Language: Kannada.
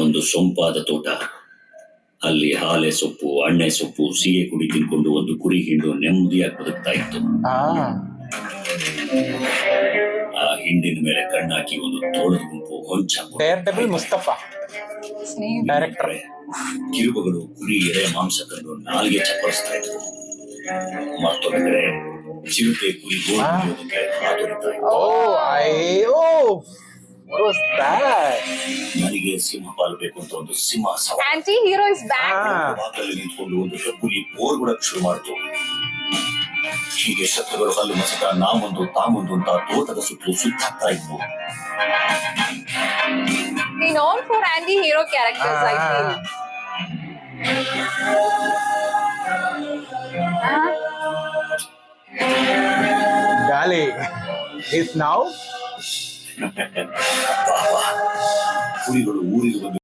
ಒಂದು ಸೊಂಪಾದ ತೋಟ. ಅಲ್ಲಿ ಹಾಲೆ ಸೊಪ್ಪು, ಅಣ್ಣೆ ಸೊಪ್ಪು, ಸೀಗೆ ಕುಡಿ ತಿನ್ಕೊಂಡು ಒಂದು ಕುರಿ ಹಿಂಡು ನೆಮ್ಮದಿಯಾಗಿ ಬದುಕ್ತಾ ಇತ್ತು. ಆ ಹಿಂಡಿನ ಮೇಲೆ ಕಣ್ಣಾಕಿ ಒಂದು ತೋಳದ ಗುಂಪು ಮುಸ್ತಫಾ ಡೈರೆಕ್ಟರ್. ಕಿರುಬಗಳು ಕುರಿ ಎಳೆ ಮಾಂಸ ಕಂಡು ನಾಲ್ಗೆ ಚಪ್ಪರಿಸ್ತಾ ಇತ್ತು. ಮತ್ತೊಂದು ಕಡೆ ಚಿರತೆ ಕುರಿ ಗೋಳಕ್ಕೆ ಹಾತೊರಿತಾ ಇತ್ತು. ನನಗೆ ಸಿಂಹ ಪಾಲು ಬೇಕು ಅಂತ ಒಂದು ಸಿಂಹ ಸವಾಲಲ್ಲಿ ನಿಂತ್ಕೊಂಡು ಒಂದು ಹೆಬ್ಬುಲಿ ಬೋರ್ ಬಿಡಕ್ ಶುರು ಮಾಡ್ತು. ಹೀಗೆ ಶತ್ರುಗಳು ಹಲ್ಲು ಮಸಕ ನಾಮೊಂದು ತಾಮೊಂದು ಅಂತ ತೋಟದ ಸುತ್ತಲೂ ಸುತ್ತಾಗ್ತಾ ಇದ್ವು. known for anti-hero characters, I feel. Gali is now. ಕುರಿಗಳು ಊರಿಗೆ ಬಂದು